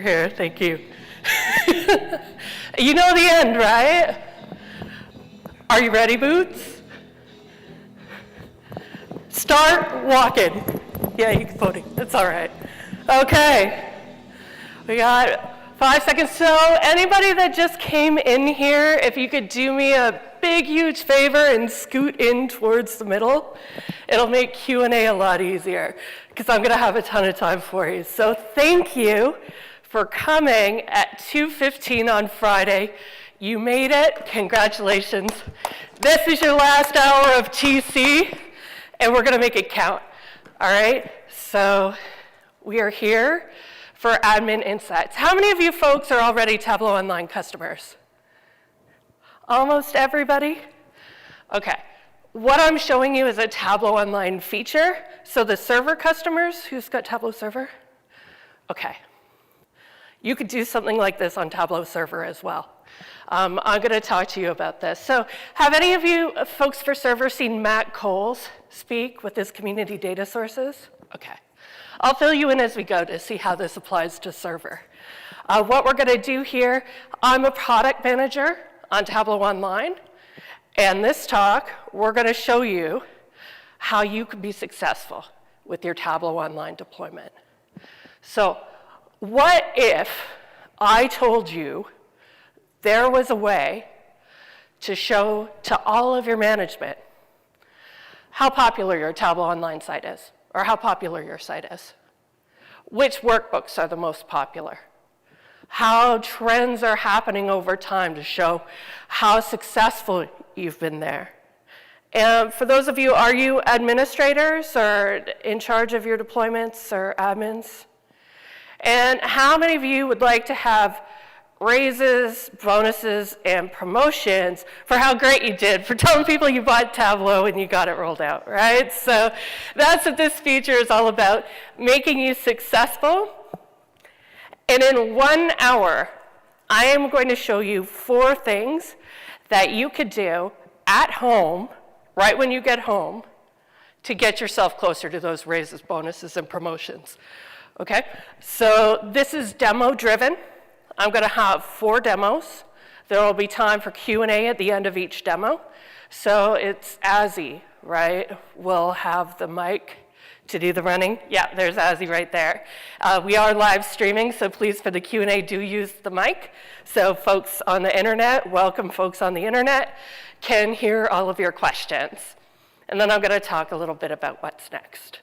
Here, thank you. You know the end, right? Are you ready, Boots? Start walking. Yeah, you can voting. It's all right. Okay. We got 5 seconds. So anybody that just came in here, if you could do me a big, huge favor and scoot in towards the middle, it'll make Q&A a lot easier because I'm going to have a ton of time for you. So thank you for coming at 2:15 on Friday. You made it. Congratulations. This is your last hour of TC, and we're going to make it count. All right? So we are here for Admin Insights. How many of you folks are already Tableau Online customers? Almost everybody? Okay. What I'm showing you is a Tableau Online feature. So the server customers, who's got Tableau Server? Okay. You could do something like this on Tableau Server as well. I'm going to talk to you about this. So have any of you folks for Server seen Matt Coles speak with his community data sources? Okay. I'll fill you in as we go to see how this applies to Server. What we're going to do here, I'm a product manager on Tableau Online. And this talk, we're going to show you how you can be successful with your Tableau Online deployment. So what if I told you there was a way to show to all of your management how popular your Tableau Online site is, or how popular your site is? Which workbooks are the most popular? How trends are happening over time to show how successful you've been there. And for those of you, are you administrators or in charge of your deployments or admins? And how many of you would like to have raises, bonuses, and promotions for how great you did, for telling people you bought Tableau and you got it rolled out, right? So that's what this feature is all about, making you successful. And in 1 hour, I am going to show you 4 things that you could do at home, right when you get home, to get yourself closer to those raises, bonuses, and promotions. Okay? So this is demo-driven. I'm going to have 4 demos. There will be time for Q&A at the end of each demo. So it's Azzy, right? We'll have the mic to do the running. Yeah, there's Azzy right there. We are live streaming, so please, for the Q&A, do use the mic. So folks on the internet, welcome folks on the internet, can hear all of your questions. And then I'm going to talk a little bit about what's next.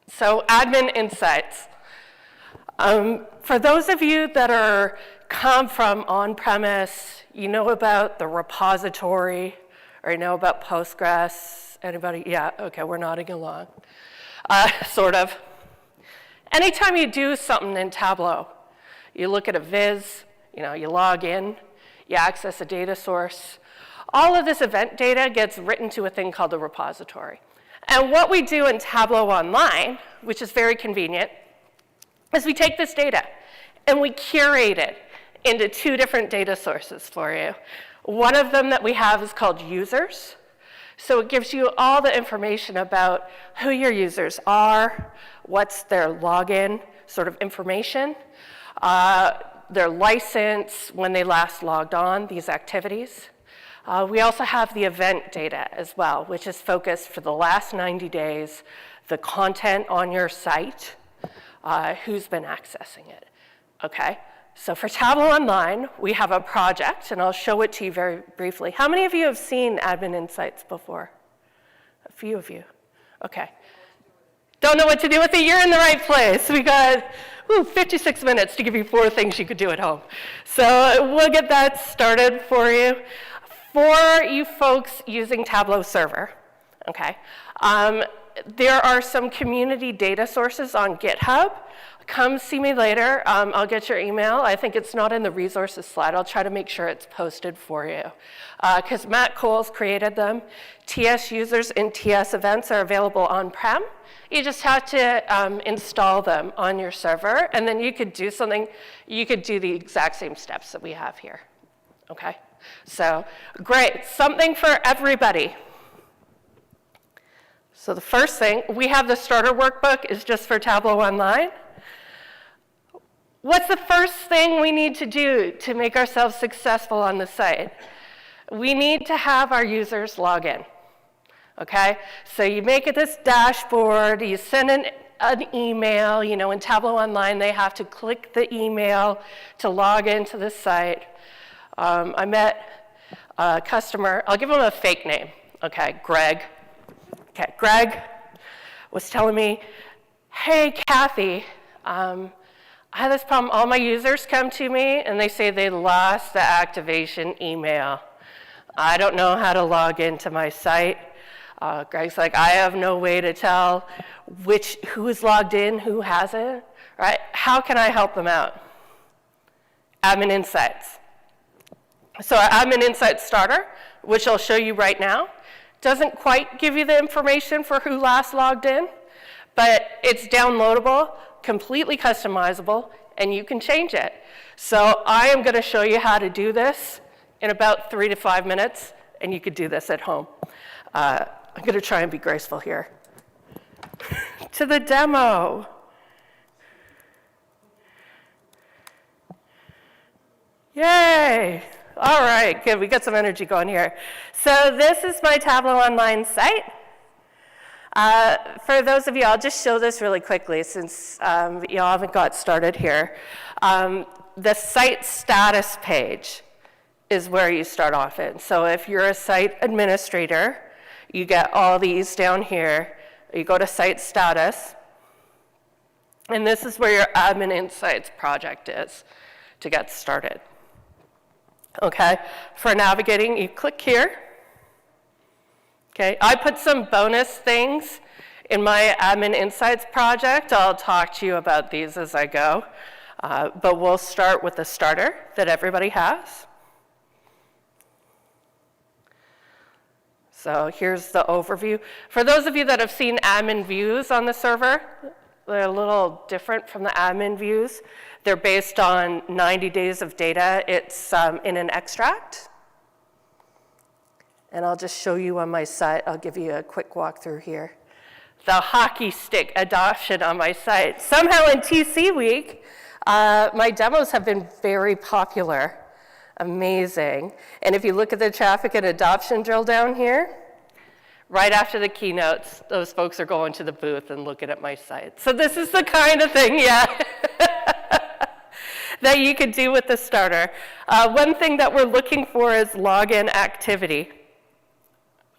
So Admin Insights. For those of you that come from on-premise, you know about the repository, or you know about Postgres. Anybody? Yeah, okay, we're nodding along. Sort of. Anytime you do something in Tableau, you look at a viz, you log in, you access a data source. All of this event data gets written to a thing called the repository. And what we do in Tableau Online, which is very convenient, is we take this data and we curate it into 2 different data sources for you. One of them that we have is called users. So it gives you all the information about who your users are, what's their login sort of information, their license, when they last logged on, these activities. We also have the event data as well, which is focused for the last 90 days, the content on your site, who's been accessing it, okay? So for Tableau Online, we have a project, and I'll show it to you very briefly. How many of you have seen Admin Insights before? A few of you. Okay. Don't know what to do with it? You're in the right place. We got 56 minutes to give you 4 things you could do at home. So we'll get that started for you. For you folks using Tableau Server, okay, there are some community data sources on GitHub. Come see me later. I'll get your email. I think it's not in the resources slide. I'll try to make sure it's posted for you. Because Matt Coles created them. TS users and TS events are available on-prem. You just have to install them on your server, and then you could do something. You could do the exact same steps that we have here. Okay? So, great. Something for everybody. So the first thing, we have the starter workbook is just for Tableau Online. What's the first thing we need to do to make ourselves successful on the site? We need to have our users log in, okay? So you make it this dashboard, you send an email, you know, in Tableau Online, they have to click the email to log into the site. I met a customer, I'll give him a fake name, okay, Greg. Okay, Greg was telling me, hey, Kathy, I have this problem. All my users come to me and they say they lost the activation email. I don't know how to log into my site. Greg's like, I have no way to tell who is logged in, who hasn't, right? How can I help them out? Admin Insights. So our Admin Insights starter, which I'll show you right now, doesn't quite give you the information for who last logged in, but it's downloadable, completely customizable, and you can change it. So I am going to show you how to do this in about 3 to 5 minutes, and you could do this at home. I'm going to try and be graceful here. To the demo. Yay! All right, good. We got some energy going here. So this is my Tableau Online site. For those of you, I'll just show this really quickly since you all haven't got started here. The site status page is where you start off in. So if you're a site administrator, you get all these down here. You go to site status, and this is where your Admin Insights project is to get started. Okay, for navigating, you click here. Okay, I put some bonus things in my Admin Insights project. I'll talk to you about these as I go, but we'll start with the starter that everybody has. So here's the overview. For those of you that have seen admin views on the server, they're a little different from the admin views. They're based on 90 days of data. It's in an extract. And I'll just show you on my site. I'll give you a quick walkthrough here. The hockey stick adoption on my site. Somehow in TC week, my demos have been very popular. Amazing. And if you look at the traffic and adoption drill down here, right after the keynotes, those folks are going to the booth and looking at my site. So this is the kind of thing, yeah, that you could do with the starter. One thing that we're looking for is login activity.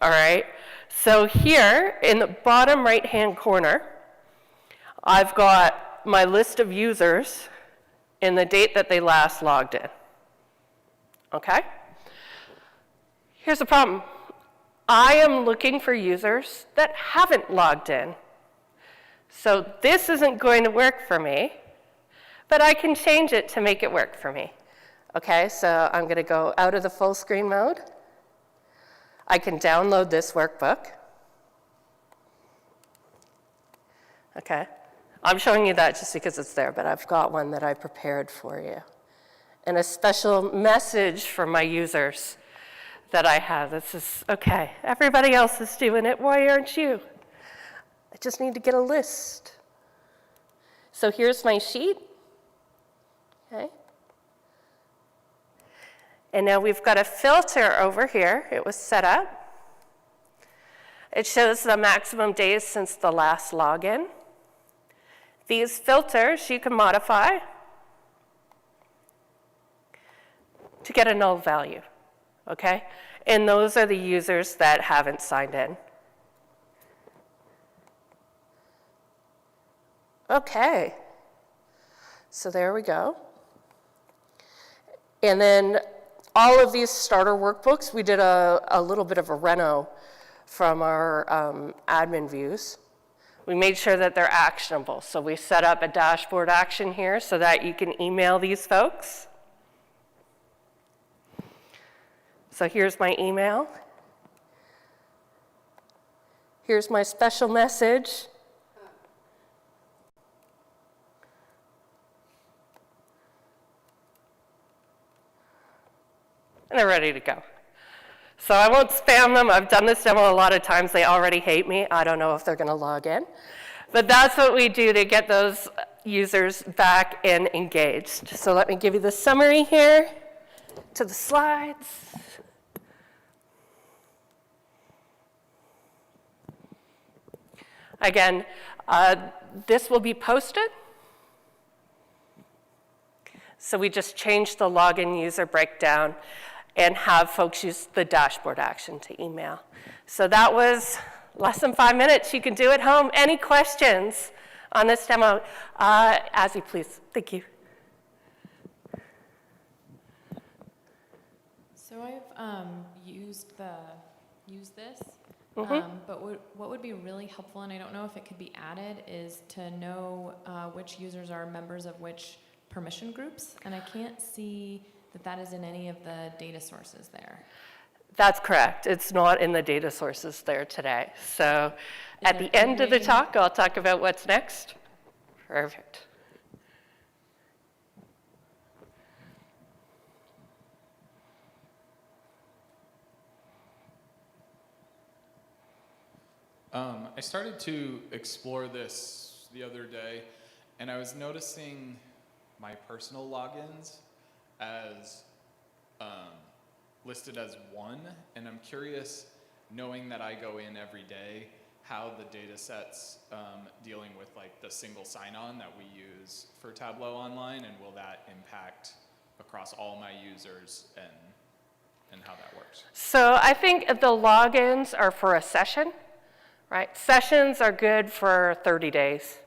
All right, so here in the bottom right-hand corner, I've got my list of users and the date that they last logged in. Okay? Here's the problem. I am looking for users that haven't logged in. So this isn't going to work for me, but I can change it to make it work for me. Okay, so I'm going to go out of the full screen mode. I can download this workbook. Okay, I'm showing you that just because it's there, but I've got one that I prepared for you. And a special message for my users that I have. This is, okay, everybody else is doing it, why aren't you? I just need to get a list. So here's my sheet, okay? And now we've got a filter over here. It was set up. It shows the maximum days since the last login. These filters you can modify to get a null value, okay? And those are the users that haven't signed in. Okay, so there we go. And then all of these starter workbooks, we did a little bit of a reno from our admin views. We made sure that they're actionable. So we set up a dashboard action here so that you can email these folks. So here's my email. Here's my special message. And they're ready to go. So I won't spam them. I've done this demo a lot of times. They already hate me. I don't know if they're going to log in. But that's what we do to get those users back and engaged. So let me give you the summary here to the slides. Again, this will be posted. So we just changed the login user breakdown and have folks use the dashboard action to email. So that was less than 5 minutes. You can do at home. Any questions on this demo? Azzy, please. Thank you. So I've used this, Mm-hmm. but what would be really helpful, and I don't know if it could be added, is to know which users are members of which permission groups, and I can't see that is in any of the data sources there. That's correct. It's not in the data sources there today. So at the end of the talk, I'll talk about what's next. Perfect. I started to explore this the other day, and I was noticing my personal logins as listed as 1, and I'm curious, knowing that I go in every day, how the data sets dealing with like the single sign-on that we use for Tableau Online, and will that impact across all my users and how that works? So I think the logins are for a session, right? Sessions are good for 30 days.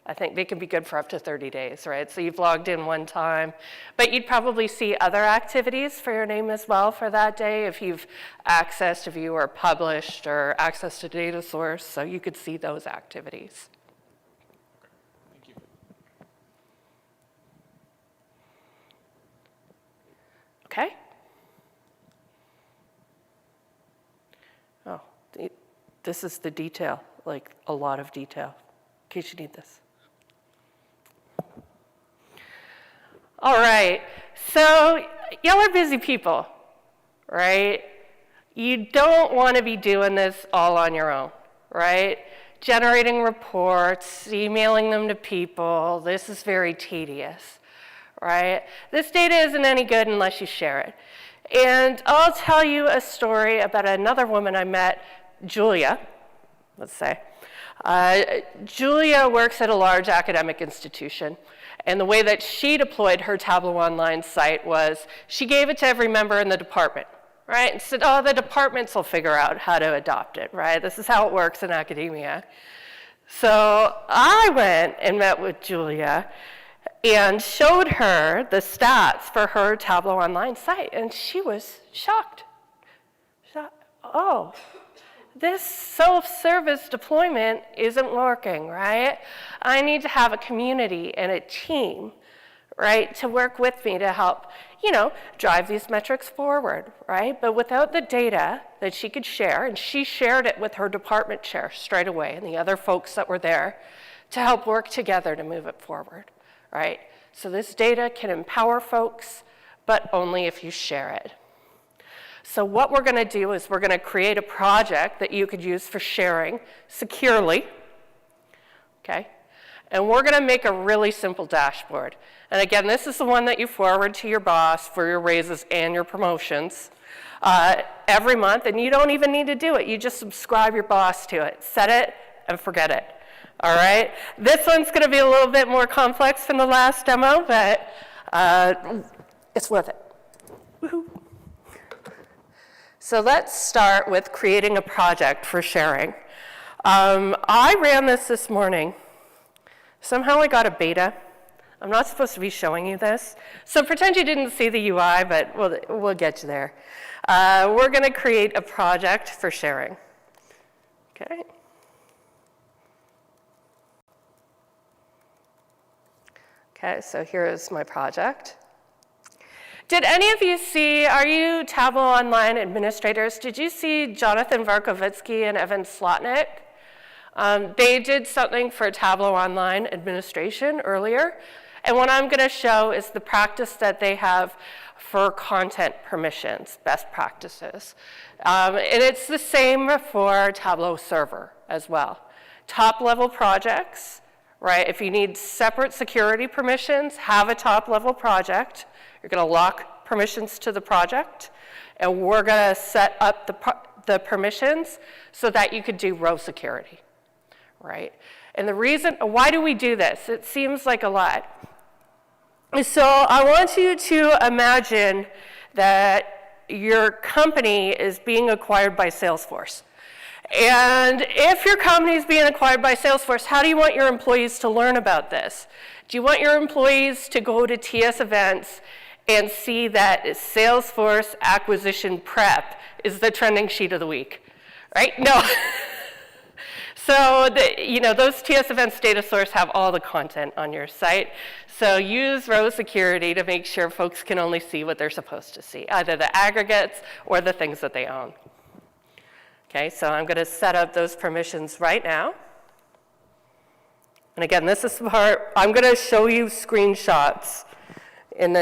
I think they can be good for up to 30 days, right? So you've logged in one time, but you'd probably see other activities for your name as well for that day if you've accessed, if you were published or access to data source, so you could see those activities. Thank you. Okay? Oh, this is the detail, like a lot of detail, in case you need this. All right, so y'all are busy people, right? You don't want to be doing this all on your own, right? Generating reports, emailing them to people, this is very tedious, right? This data isn't any good unless you share it. And I'll tell you a story about another woman I met, Julia, let's say. Julia works at a large academic institution. And the way that she deployed her Tableau Online site was she gave it to every member in the department, right? And said, oh, the departments will figure out how to adopt it, right? This is how it works in academia. So I went and met with Julia and showed her the stats for her Tableau Online site, and she was shocked. Oh, this self-service deployment isn't working, right? I need to have a community and a team, right, to work with me to help, drive these metrics forward, right? But without the data that she could share, and she shared it with her department chair straight away and the other folks that were there to help work together to move it forward, right? So this data can empower folks, but only if you share it. So what we're going to do is we're going to create a project that you could use for sharing securely, okay? And we're going to make a really simple dashboard. And again, this is the one that you forward to your boss for your raises and your promotions every month, and you don't even need to do it. You just subscribe your boss to it. Set it and forget it, all right? This one's going to be a little bit more complex than the last demo, but it's worth it. Woohoo. So let's start with creating a project for sharing. I ran this morning. Somehow I got a beta. I'm not supposed to be showing you this. So pretend you didn't see the UI, but we'll get you there. We're going to create a project for sharing. Okay. Okay, so here is my project. Did any of you see, are you Tableau Online administrators? Did you see Jonathan Varkovitsky and Evan Slotnick? They did something for Tableau Online administration earlier. And what I'm going to show is the practice that they have for content permissions, best practices. And it's the same for Tableau Server as well. Top-level projects, right? If you need separate security permissions, have a top-level project. You're going to lock permissions to the project, and we're going to set up the permissions so that you could do row security, right? And the reason, why do we do this? It seems like a lot. So I want you to imagine that your company is being acquired by Salesforce. And if your company is being acquired by Salesforce, how do you want your employees to learn about this? Do you want your employees to go to TS events and see that Salesforce acquisition prep is the trending sheet of the week, right? No. So those TS events data source have all the content on your site. So use row security to make sure folks can only see what they're supposed to see, either the aggregates or the things that they own. Okay, so I'm going to set up those permissions right now. And again, this is the part, I'm going to show you screenshots in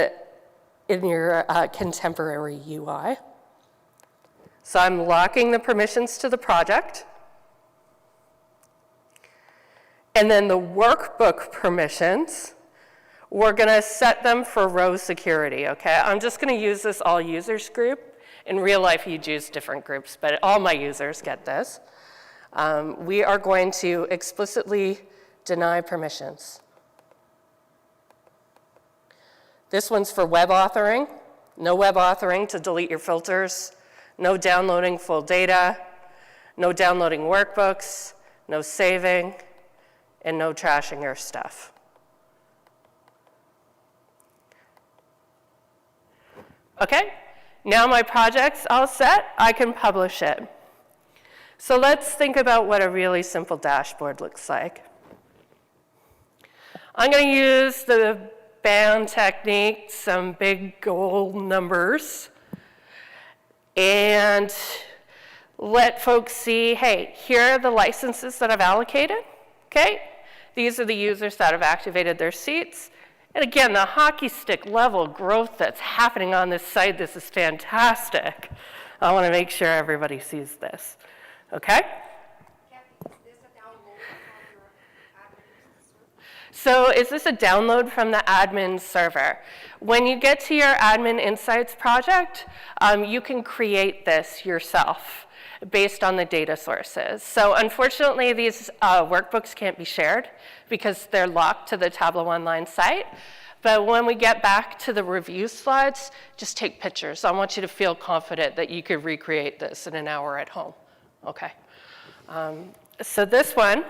your contemporary UI. So I'm locking the permissions to the project. And then the workbook permissions, we're going to set them for row security, okay? I'm just going to use this all users group. In real life, you'd use different groups, but all my users get this. We are going to explicitly deny permissions. This one's for web authoring. No web authoring to delete your filters. No downloading full data. No downloading workbooks. No saving. And no trashing your stuff. Okay, now my project's all set, I can publish it. So let's think about what a really simple dashboard looks like. I'm going to use the band technique, some big goal numbers, and let folks see, hey, here are the licenses that I've allocated, okay? These are the users that have activated their seats. And again, the hockey stick level growth that's happening on this site, this is fantastic. I want to make sure everybody sees this, okay? So is this a download from the admin server? When you get to your Admin Insights project, you can create this yourself based on the data sources. So unfortunately, these workbooks can't be shared because they're locked to the Tableau Online site. But when we get back to the review slides, just take pictures. I want you to feel confident that you could recreate this in an hour at home. Okay. So this one,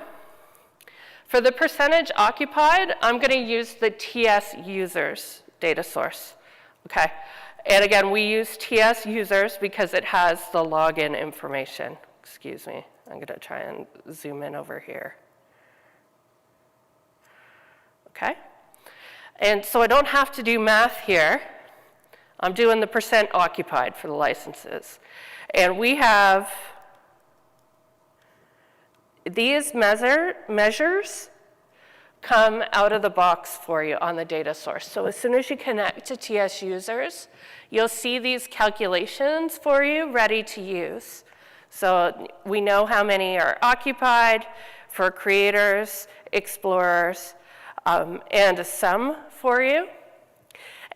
for the percentage occupied, I'm going to use the TS users data source. Okay. And again, we use TS users because it has the login information. Excuse me. I'm going to try and zoom in over here. Okay. And so I don't have to do math here. I'm doing the percent occupied for the licenses. And we have these measures come out of the box for you on the data source. So as soon as you connect to TS users, you'll see these calculations for you ready to use. So we know how many are occupied for creators, explorers, and a sum for you.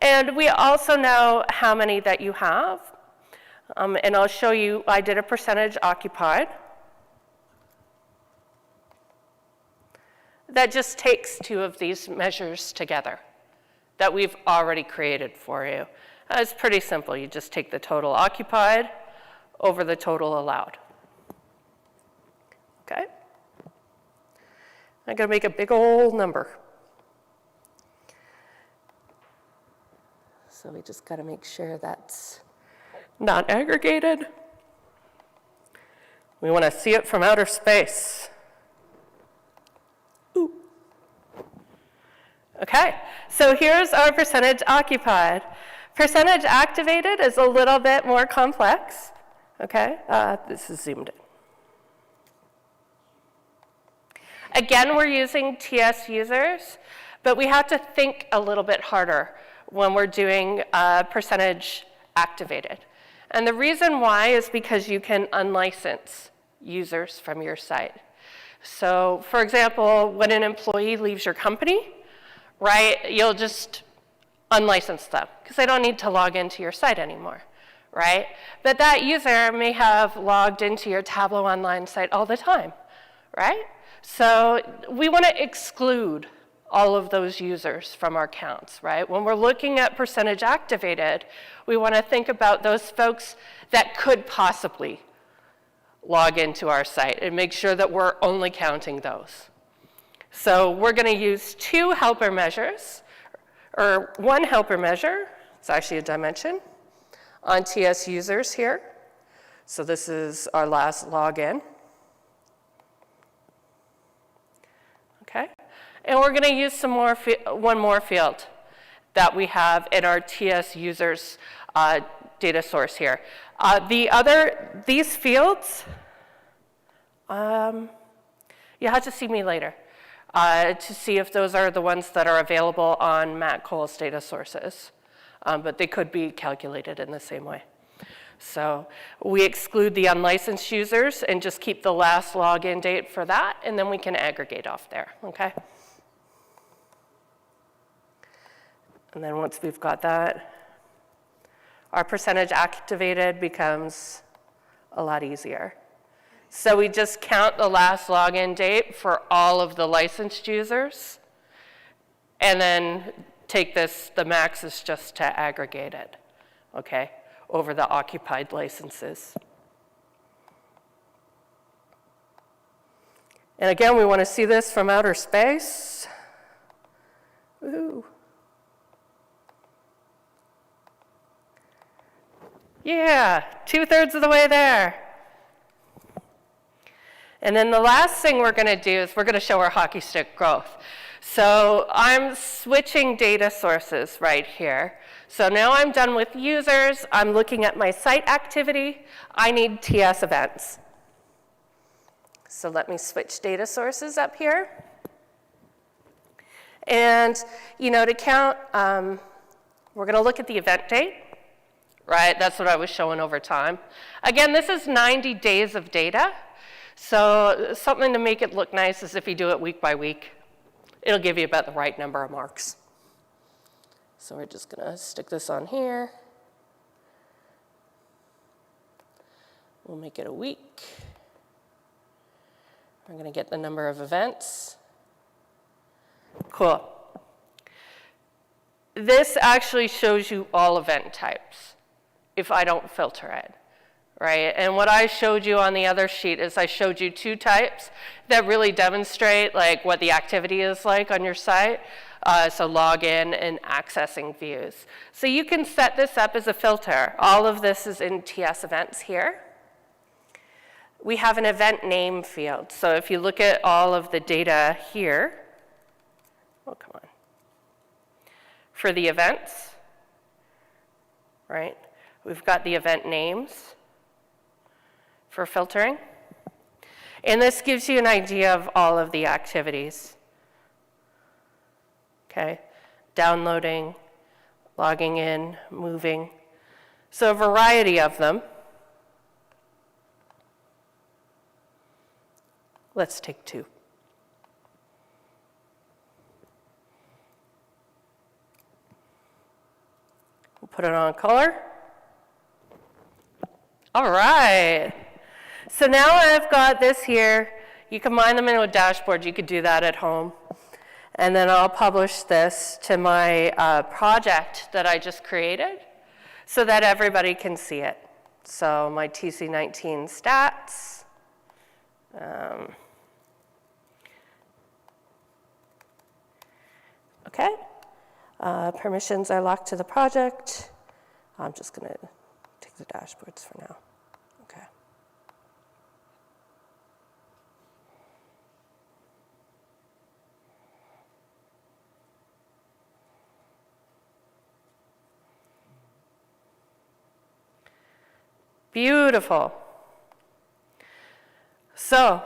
And we also know how many that you have. And I'll show you, I did a percentage occupied. That just takes two of these measures together that we've already created for you. It's pretty simple. You just take the total occupied over the total allowed. Okay? I'm going to make a big old number. So we just got to make sure that's not aggregated. We want to see it from outer space. Ooh. Okay, so here's our percentage occupied. Percentage activated is a little bit more complex. Okay, this is zoomed in. Again, we're using TS users, but we have to think a little bit harder when we're doing percentage activated. And the reason why is because you can unlicense users from your site. So for example, when an employee leaves your company, right, you'll just unlicense them because they don't need to log into your site anymore, right? But that user may have logged into your Tableau Online site all the time, right? So we want to exclude all of those users from our counts, right? When we're looking at percentage activated, we want to think about those folks that could possibly log into our site and make sure that we're only counting those. So we're going to use two helper measures, or one helper measure, it's actually a dimension, on TS users here. So this is our last login. Okay, and we're going to use one more field that we have in our TS users data source here. These fields, you'll have to see me later to see if those are the ones that are available on Matt Cole's data sources, but they could be calculated in the same way. So we exclude the unlicensed users and just keep the last login date for that, and then we can aggregate off there, okay? And then once we've got that, our percentage activated becomes a lot easier. So we just count the last login date for all of the licensed users, and then take this, the max is just to aggregate it, okay, over the occupied licenses. And again, we want to see this from outer space. Woohoo. Yeah, 2/3 of the way there. And then the last thing we're going to do is we're going to show our hockey stick growth. So I'm switching data sources right here. So now I'm done with users. I'm looking at my site activity. I need TS events. So let me switch data sources up here. And, you know, to count, we're going to look at the event date, right? That's what I was showing over time. Again, this is 90 days of data. So something to make it look nice is if you do it week by week, it'll give you about the right number of marks. So we're just going to stick this on here. We'll make it a week. We're going to get the number of events. Cool. This actually shows you all event types if I don't filter it, right? And what I showed you on the other sheet is I showed you two types that really demonstrate like what the activity is like on your site. So login and accessing views. So you can set this up as a filter. All of this is in TS events here. We have an event name field. So if you look at all of the data here, oh, come on. For the events, right? We've got the event names for filtering. And this gives you an idea of all of the activities. Okay, downloading, logging in, moving. So a variety of them. Let's take two. We'll put it on color. All right. So now I've got this here. You can mine them into a dashboard. You could do that at home. And then I'll publish this to my project that I just created so that everybody can see it. So my TC19 stats. Okay. Permissions are locked to the project. I'm just going to take the dashboards for now. Okay. Beautiful. So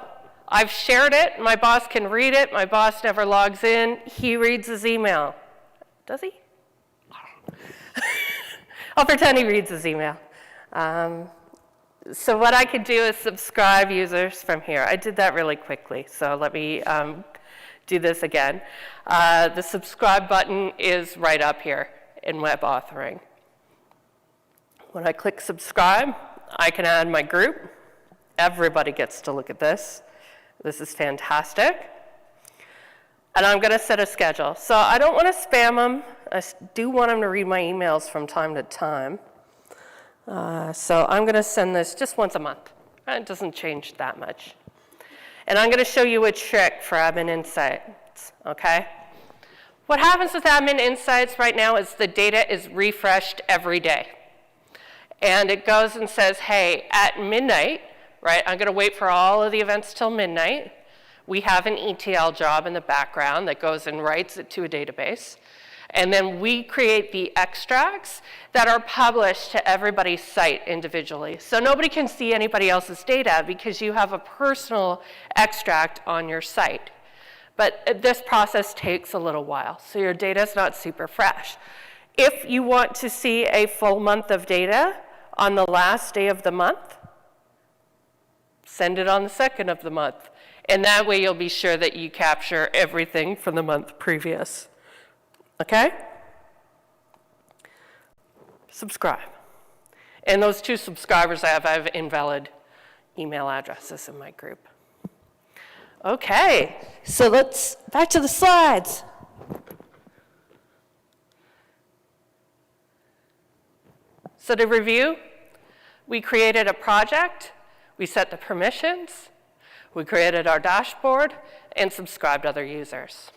I've shared it. My boss can read it. My boss never logs in. He reads his email. Does he? I'll pretend he reads his email. So what I could do is subscribe users from here. I did that really quickly, so let me do this again. The subscribe button is right up here in web authoring. When I click subscribe, I can add my group. Everybody gets to look at this. This is fantastic. And I'm going to set a schedule. So I don't want to spam them. I do want them to read my emails from time to time. So I'm going to send this just once a month. It doesn't change that much. And I'm going to show you a trick for Admin Insights, okay? What happens with Admin Insights right now is the data is refreshed every day. And it goes and says, hey, at midnight, right, I'm going to wait for all of the events till midnight. We have an ETL job in the background that goes and writes it to a database. And then we create the extracts that are published to everybody's site individually. So nobody can see anybody else's data because you have a personal extract on your site. But this process takes a little while, so your data is not super fresh. If you want to see a full month of data on the last day of the month, send it on the 2nd of the month. And that way you'll be sure that you capture everything from the month previous. Okay? Subscribe. And those 2 subscribers I have invalid email addresses in my group. Okay, so let's back to the slides. So to review, we created a project, we set the permissions, we created our dashboard, and subscribed other users.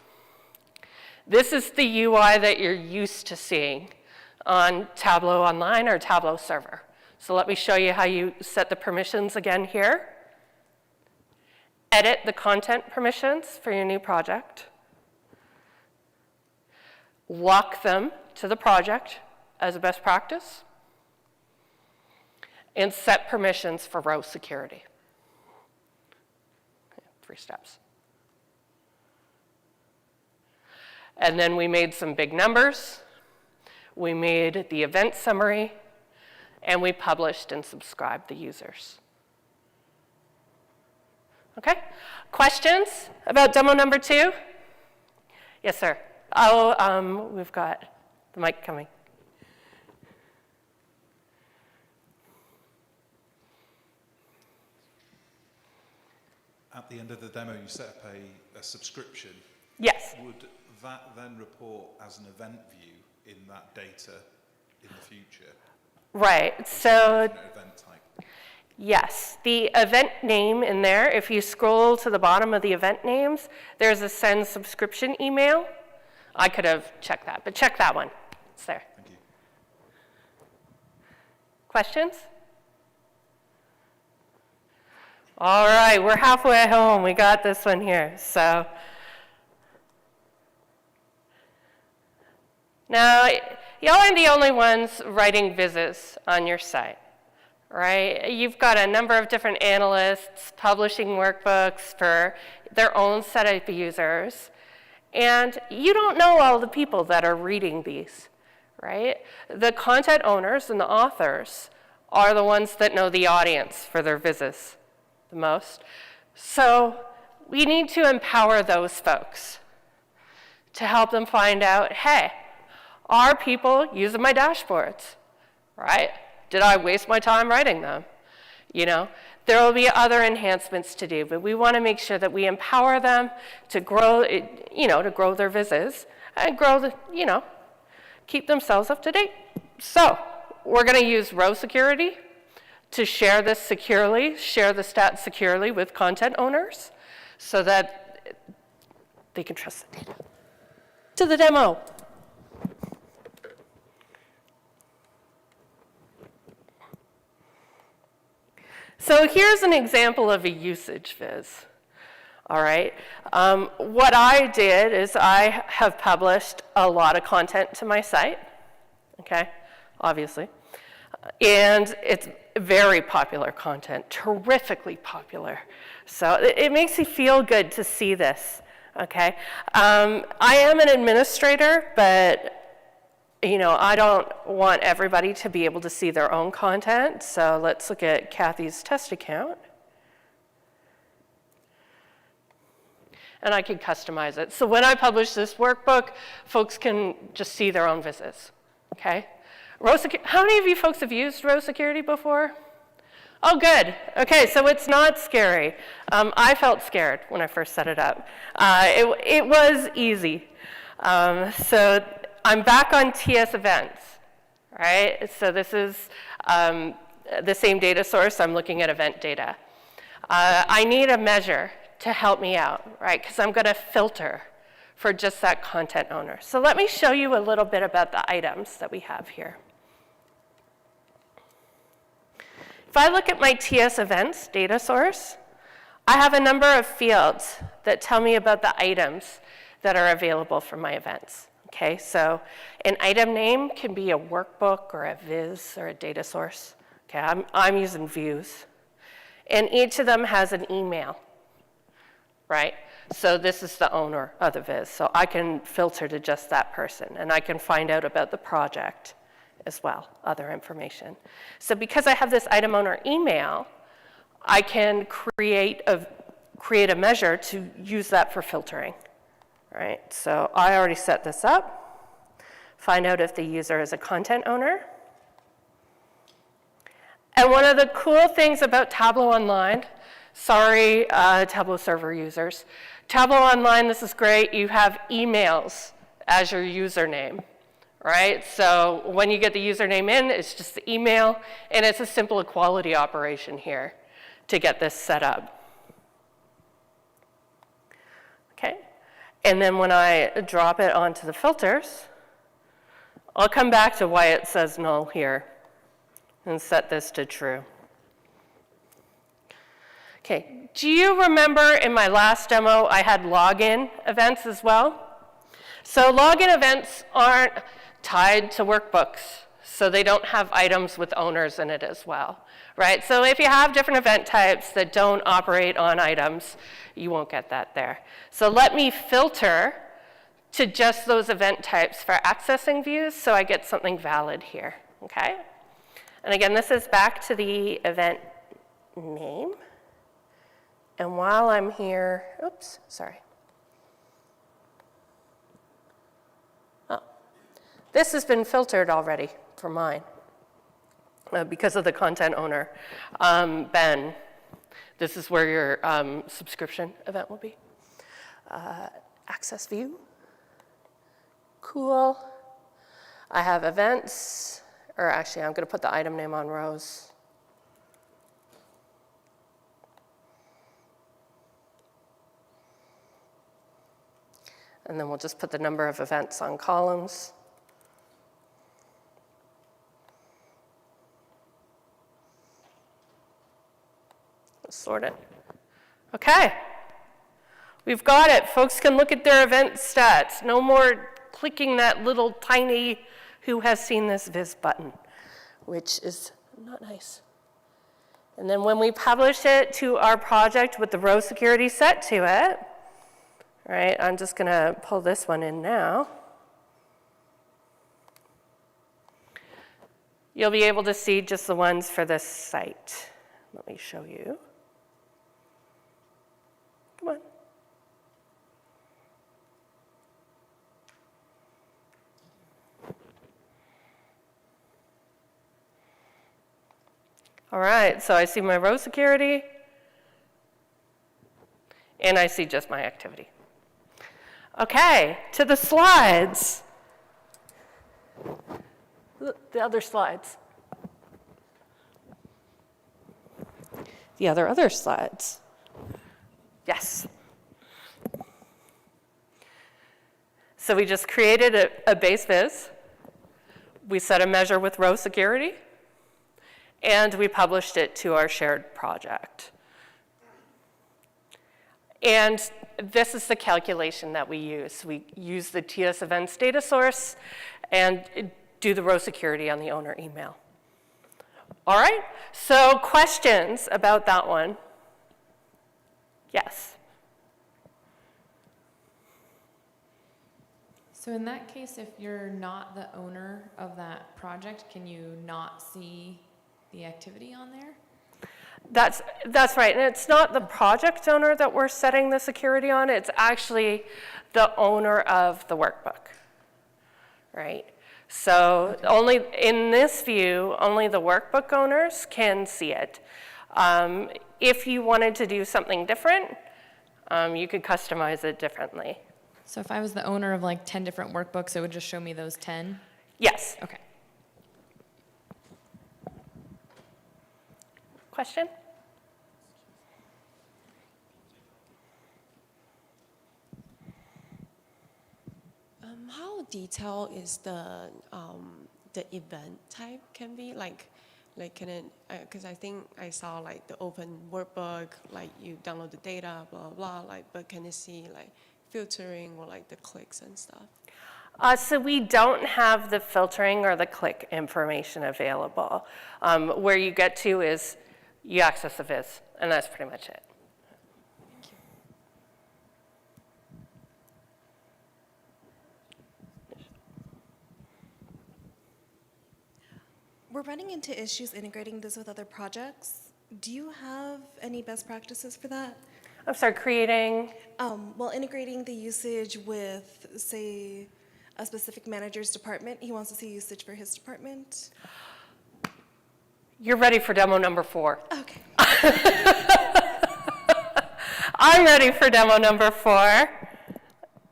This is the UI that you're used to seeing on Tableau Online or Tableau Server. So let me show you how you set the permissions again here. Edit the content permissions for your new project. Lock them to the project as a best practice. And set permissions for row security. 3 steps. And then we made some big numbers. We made the event summary, and we published and subscribed the users. Okay? Questions about demo number 2? Yes, sir. Oh, we've got the mic coming. At the end of the demo, you set up a subscription. Yes. Would that then report as an event view in that data in the future? Right. So, Event type. yes, the event name in there, if you scroll to the bottom of the event names, there's a send subscription email. I could have checked that, but check that one. It's there. Thank you. Questions? All right, we're halfway home. We got this one here. So now, y'all aren't the only ones writing visits on your site, right? You've got a number of different analysts publishing workbooks for their own set of users, and you don't know all the people that are reading these, right? The content owners and the authors are the ones that know the audience for their visits the most. So we need to empower those folks to help them find out, hey, are people using my dashboards, right? Did I waste my time writing them? You know, there will be other enhancements to do, but we want to make sure that we empower them to grow, to grow their visits and grow keep themselves up to date. So we're going to use row security to share this securely, share the stats securely with content owners so that they can trust the data. To the demo. So here's an example of a usage viz. All right. What I did is I have published a lot of content to my site, okay, obviously. And it's very popular content, terrifically popular. So it makes me feel good to see this, okay? I am an administrator, but I don't want everybody to be able to see their own content, so let's look at Kathy's test account. And I can customize it. So when I publish this workbook, folks can just see their own visits, okay? How many of you folks have used row security before? Oh, good. Okay, so it's not scary. I felt scared when I first set it up. It was easy. So I'm back on TS events, right? So this is the same data source. I'm looking at event data. I need a measure to help me out, right? Because I'm going to filter for just that content owner. So let me show you a little bit about the items that we have here. If I look at my TS events data source, I have a number of fields that tell me about the items that are available for my events. Okay, so an item name can be a workbook or a viz or a data source. Okay, I'm using views. And each of them has an email, right? So this is the owner of the viz. So I can filter to just that person, and I can find out about the project as well, other information. So because I have this item owner email, I can create a measure to use that for filtering, right? So I already set this up, find out if the user is a content owner. And one of the cool things about Tableau Online, sorry, Tableau server users, Tableau Online, this is great, you have emails as your username. Right? So when you get the username in, it's just the email, and it's a simple equality operation here to get this set up. Okay? And then when I drop it onto the filters, I'll come back to why it says null here and set this to true. Okay, do you remember in my last demo I had login events as well? So login events aren't tied to workbooks, so they don't have items with owners in it as well, right? So if you have different event types that don't operate on items, you won't get that there. So let me filter to just those event types for accessing views so I get something valid here, okay? And again, this is back to the event name. And while I'm here, oops, sorry. This has been filtered already for mine because of the content owner. Ben, this is where your subscription event will be. Access view. Cool. I have events, or actually I'm going to put the item name on rows. And then we'll just put the number of events on columns. Sort it. Okay. We've got it. Folks can look at their event stats. No more clicking that little tiny "who has seen this viz" button, which is not nice. And then when we publish it to our project with the row security set to it, right, I'm just going to pull this one in now. You'll be able to see just the ones for this site. Let me show you. Come on. All right, so I see my row security, and I see just my activity. Okay, to the slides. The other slides. The other slides. Yes. So we just created a base viz. We set a measure with row security, and we published it to our shared project. And this is the calculation that we use. We use the TS events data source and do the row security on the owner email. All right, so questions about that one? Yes. So in that case, if you're not the owner of that project, can you not see the activity on there? That's right, and it's not the project owner that we're setting the security on, it's actually the owner of the workbook, right? So only in this view, only the workbook owners can see it. If you wanted to do something different, you could customize it differently. So if I was the owner of like 10 different workbooks, it would just show me those 10? Yes. Okay. Question? How detailed is the event type can be? Like can it, because I think I saw like the open workbook, like you download the data, blah, blah, like, but can it see like filtering or like the clicks and stuff? So we don't have the filtering or the click information available. Where you get to is you access the viz, and that's pretty much it. Thank you. We're running into issues integrating this with other projects. Do you have any best practices for that? I'm sorry, creating? Well, integrating the usage with, say, a specific manager's department. He wants to see usage for his department. You're ready for demo number 4. Okay. I'm ready for demo number 4.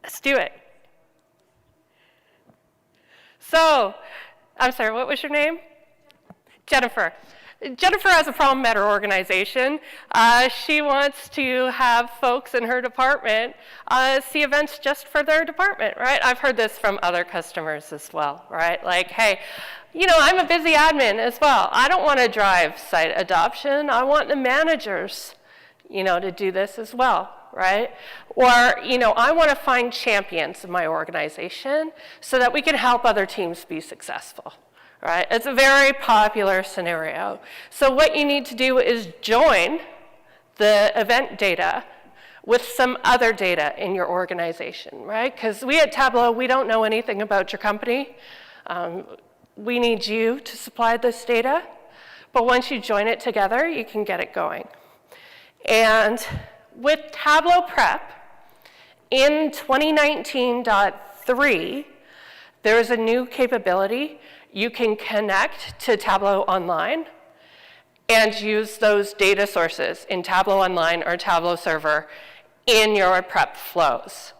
Let's do it. So, I'm sorry, what was your name? Jennifer. Jennifer has a problem at her organization. She wants to have folks in her department see events just for their department, right? I've heard this from other customers as well, right? Like, hey, you know, I'm a busy admin as well. I don't want to drive site adoption. I want the managers, you know, to do this as well, right? Or, you know, I want to find champions in my organization so that we can help other teams be successful. Right? It's a very popular scenario. So what you need to do is join the event data with some other data in your organization, right? Because we at Tableau, we don't know anything about your company. We need you to supply this data, but once you join it together, you can get it going. And with Tableau Prep, in 2019.3, there is a new capability. You can connect to Tableau Online and use those data sources in Tableau Online or Tableau Server in your prep flows.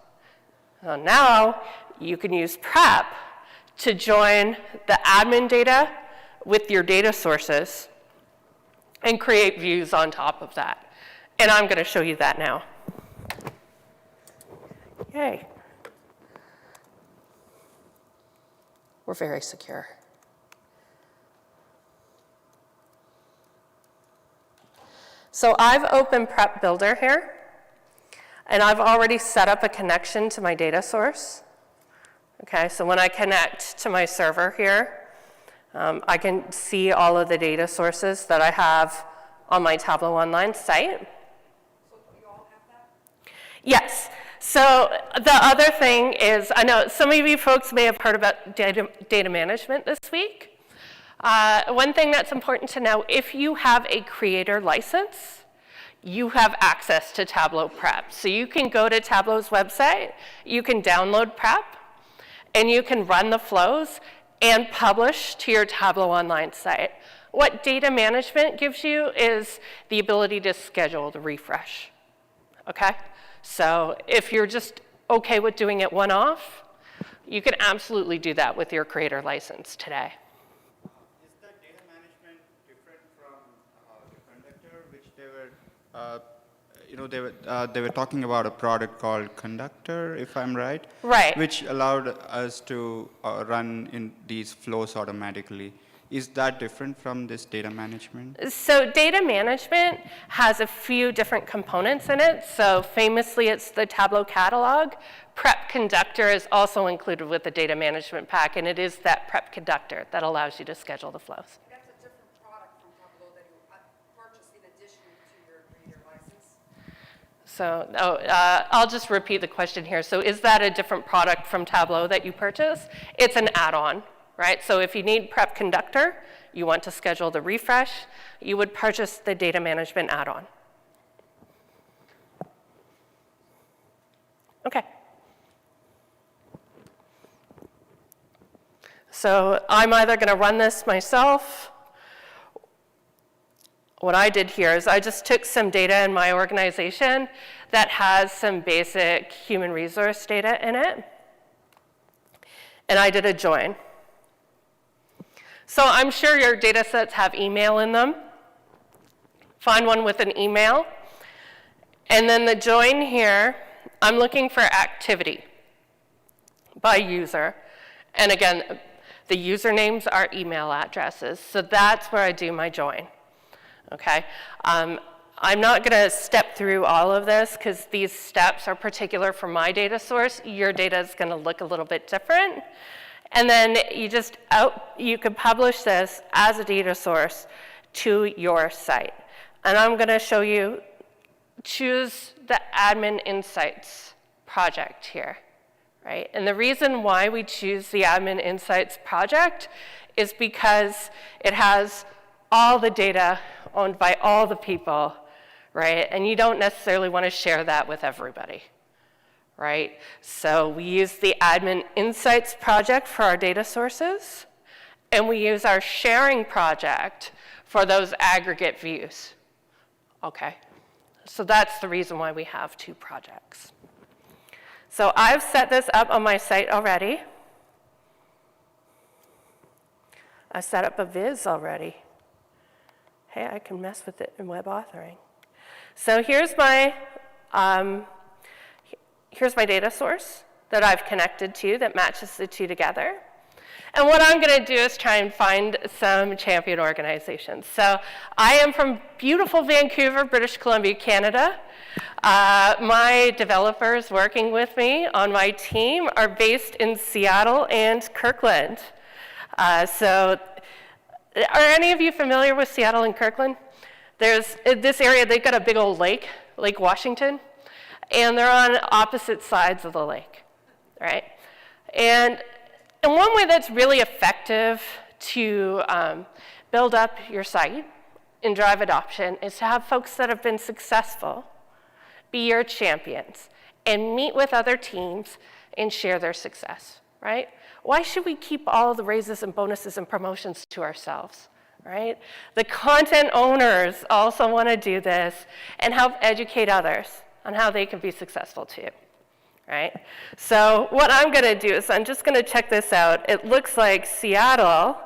So now you can use prep to join the admin data with your data sources and create views on top of that. And I'm going to show you that now. Yay. We're very secure. So I've opened Prep Builder here, and I've already set up a connection to my data source. Okay, so when I connect to my server here, I can see all of the data sources that I have on my Tableau Online site. So do you all have that? Yes. So the other thing is, I know some of you folks may have heard about data management this week. One thing that's important to know, if you have a creator license, you have access to Tableau Prep. So you can go to Tableau's website, you can download Prep, and you can run the flows and publish to your Tableau Online site. What data management gives you is the ability to schedule the refresh, okay? So if you're just okay with doing it one-off, you can absolutely do that with your creator license today. Is that data management different from the Conductor, which they were, they were talking about a product called Conductor, if I'm right? Right. Which allowed us to run in these flows automatically. Is that different from this data management? So data management has a few different components in it. So famously, it's the Tableau catalog. Prep Conductor is also included with the data management pack, and it is that Prep Conductor that allows you to schedule the flows. That's a different product from Tableau that you purchase in addition to your creator license? So I'll just repeat the question here. So is that a different product from Tableau that you purchase? It's an add-on, right? So if you need Prep Conductor, you want to schedule the refresh, you would purchase the data management add-on. Okay. So I'm either going to run this myself. What I did here is I just took some data in my organization that has some basic human resource data in it, and I did a join. So I'm sure your data sets have email in them. Find one with an email. And then the join here, I'm looking for activity by user. And again, the usernames are email addresses. So that's where I do my join. Okay? I'm not going to step through all of this because these steps are particular for my data source. Your data is going to look a little bit different. And then you could publish this as a data source to your site. And I'm going to show you, choose the Admin Insights project here, right? And the reason why we choose the Admin Insights project is because it has all the data owned by all the people, right? And you don't necessarily want to share that with everybody, right? So we use the Admin Insights project for our data sources, and we use our sharing project for those aggregate views, okay? So that's the reason why we have two projects. So I've set this up on my site already. I set up a viz already. Hey, I can mess with it in web authoring. So here's my data source that I've connected to that matches the two together. And what I'm going to do is try and find some champion organizations. So I am from beautiful Vancouver, British Columbia, Canada. My developers working with me on my team are based in Seattle and Kirkland. So are any of you familiar with Seattle and Kirkland? There's this area, they've got a big old lake, Lake Washington, and they're on opposite sides of the lake, right? And one way that's really effective to build up your site and drive adoption is to have folks that have been successful be your champions and meet with other teams and share their success, right? Why should we keep all the raises and bonuses and promotions to ourselves, right? The content owners also want to do this and help educate others on how they can be successful too. Right? So what I'm going to do is I'm just going to check this out. It looks like Seattle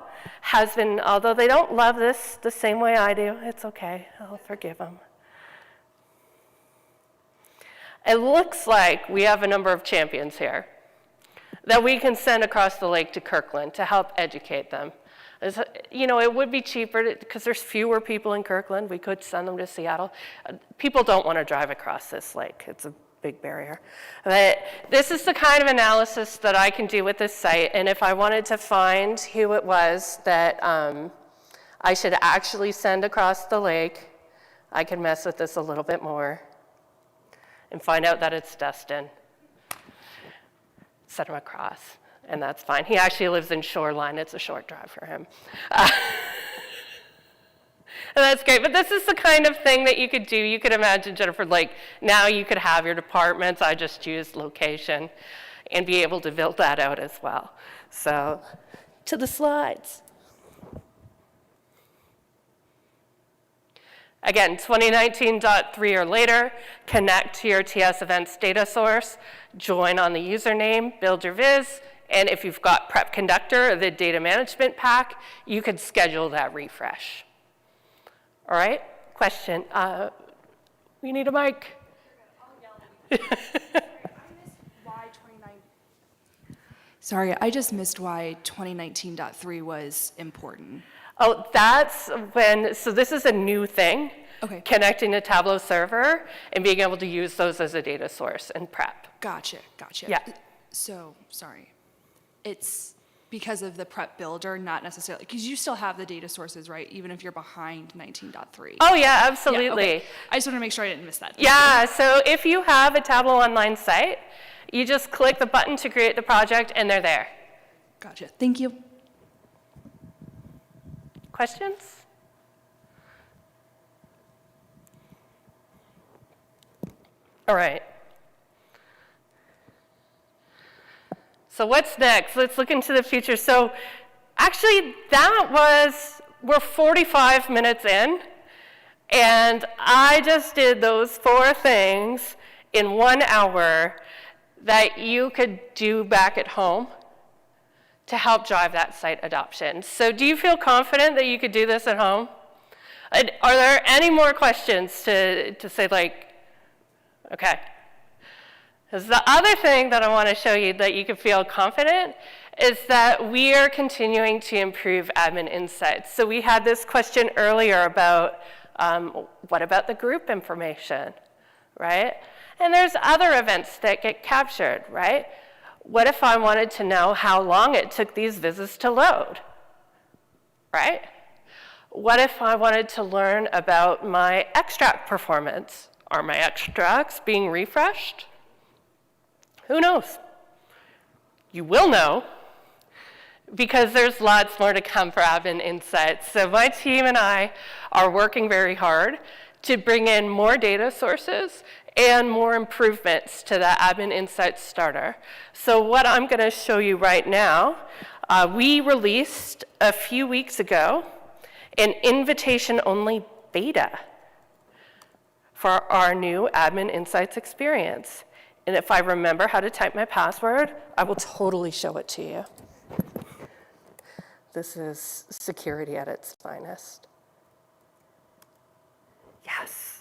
has been, although they don't love this the same way I do, it's okay, I'll forgive them. It looks like we have a number of champions here that we can send across the lake to Kirkland to help educate them. You know, it would be cheaper because there's fewer people in Kirkland. We could send them to Seattle. People don't want to drive across this lake. It's a big barrier. But this is the kind of analysis that I can do with this site, and if I wanted to find who it was that I should actually send across the lake, I can mess with this a little bit more and find out that it's Dustin. Send him across, and that's fine. He actually lives in Shoreline. It's a short drive for him. And that's great, but this is the kind of thing that you could do. You could imagine, Jennifer, like now you could have your departments. I just used location and be able to build that out as well. So to the slides. Again, 2019.3 or later, connect to your TS events data source, join on the username, build your viz, and if you've got Prep Conductor or the data management pack, you could schedule that refresh. All right, question. We need a mic. Sorry, I just missed why 2019.3 was important. Oh, that's when, so this is a new thing. Okay. Connecting to Tableau server and being able to use those as a data source in Prep. Gotcha. Yeah. So, sorry. It's because of the prep builder, not necessarily, because you still have the data sources, right? Even if you're behind 19.3. Oh yeah, Yeah, absolutely. okay. I just want to make sure I didn't miss that. Yeah, so if you have a Tableau Online site, you just click the button to create the project and they're there. Gotcha. Thank you. Questions? All right. So what's next? Let's look into the future. So actually, we're 45 minutes in, and I just did those 4 things in 1 hour that you could do back at home to help drive that site adoption. So do you feel confident that you could do this at home? And are there any more questions to say, like, okay? Because the other thing that I want to show you that you can feel confident is that we are continuing to improve admin insights. So we had this question earlier about what about the group information, right? And there's other events that get captured, right? What if I wanted to know how long it took these visits to load, right? What if I wanted to learn about my extract performance? Are my extracts being refreshed? Who knows? You will know, because there's lots more to come for admin insights. So my team and I are working very hard to bring in more data sources and more improvements to the admin insights starter. So what I'm going to show you right now, we released a few weeks ago an invitation-only beta for our new admin insights experience. And if I remember how to type my password, I will totally show it to you. This is security at its finest. Yes.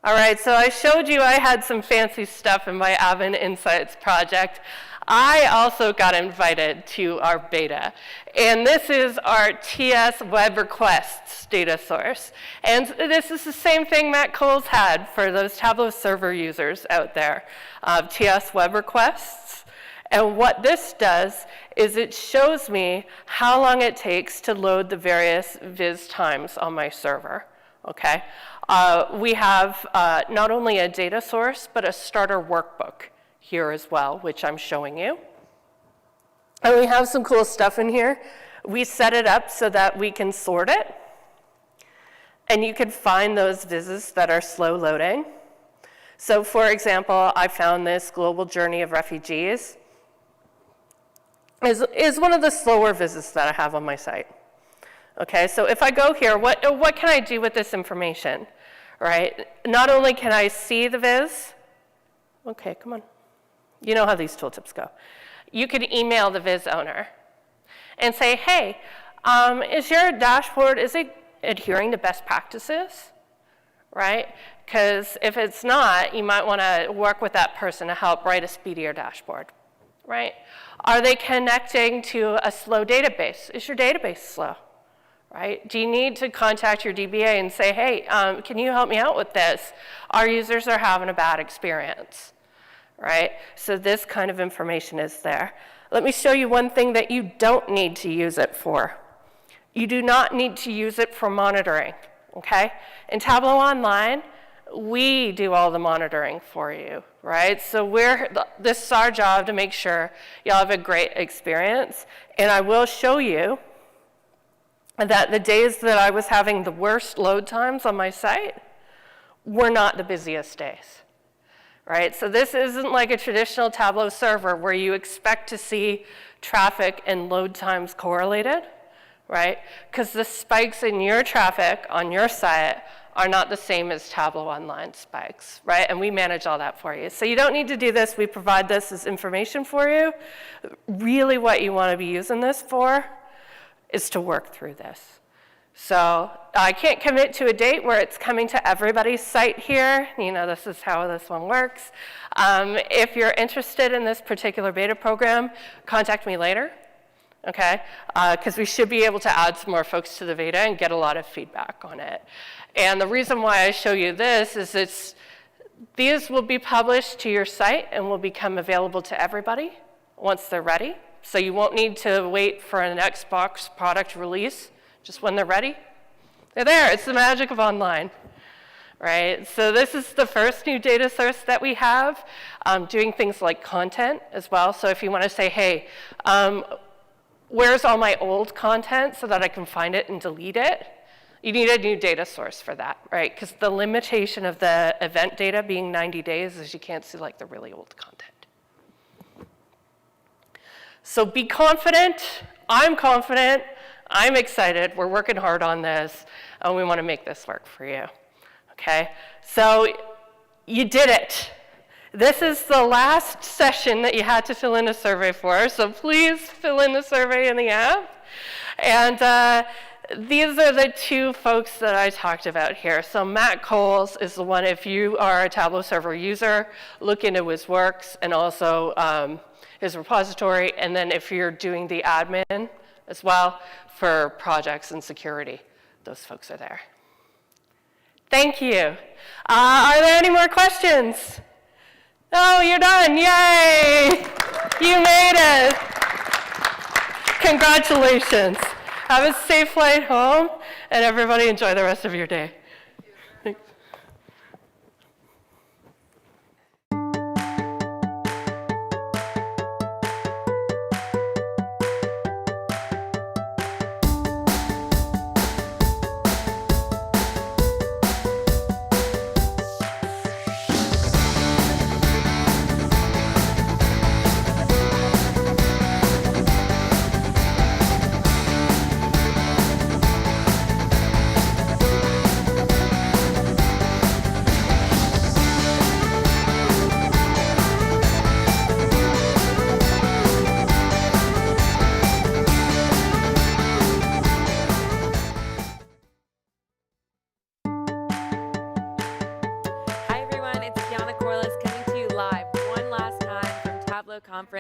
All right, so I showed you I had some fancy stuff in my Admin Insights project. I also got invited to our beta. And this is our TS Web Requests data source. And this is the same thing Matt Coles had for those Tableau server users out there, TS Web Requests. And what this does is it shows me how long it takes to load the various viz times on my server, okay? We have not only a data source, but a starter workbook here as well, which I'm showing you. And we have some cool stuff in here. We set it up so that we can sort it. And you can find those vizzes that are slow loading. So for example, I found this global journey of refugees is one of the slower vizzes that I have on my site. Okay, so if I go here, what can I do with this information, right? Not only can I see the viz, okay, come on. You know how these tooltips go. You could email the viz owner and say, hey, is your dashboard, is it adhering to best practices, right? Because if it's not, you might want to work with that person to help write a speedier dashboard, right? Are they connecting to a slow database? Is your database slow, right? Do you need to contact your DBA and say, hey, can you help me out with this? Our users are having a bad experience, right? So this kind of information is there. Let me show you one thing that you don't need to use it for. You do not need to use it for monitoring, okay? In Tableau Online, we do all the monitoring for you, right? So this is our job to make sure you'll have a great experience. And I will show you that the days that I was having the worst load times on my site were not the busiest days, right? So this isn't like a traditional Tableau server where you expect to see traffic and load times correlated, right? Because the spikes in your traffic on your site are not the same as Tableau Online spikes, right? And we manage all that for you. So you don't need to do this. We provide this as information for you. Really what you want to be using this for is to work through this. So I can't commit to a date where it's coming to everybody's site here. You know, this is how this one works. If you're interested in this particular beta program, contact me later, okay? Because we should be able to add some more folks to the beta and get a lot of feedback on it. And the reason why I show you this is These will be published to your site and will become available to everybody once they're ready. So you won't need to wait for an Xbox product release. Just when they're ready, they're there. It's the magic of online, right? So this is the first new data source that we have, doing things like content as well. So if you want to say, hey, where's all my old content so that I can find it and delete it? You need a new data source for that, right? Because the limitation of the event data being 90 days is you can't see like the really old content. So be confident. I'm confident. I'm excited. We're working hard on this, and we want to make this work for you, okay? So you did it. This is the last session that you had to fill in a survey for, so please fill in the survey in the app. And these are the two folks that I talked about here. So Matt Coles is the one, if you are a Tableau server user, look into his works and also his repository. And then if you're doing the admin as well for projects and security, those folks are there. Thank you. Are there any more questions? Oh, you're done. Yay! You made it. Congratulations. Have a safe flight home, and everybody enjoy the rest of your day. Hi everyone, it's Kiana Corliss coming to you live one last time from Tableau Conference.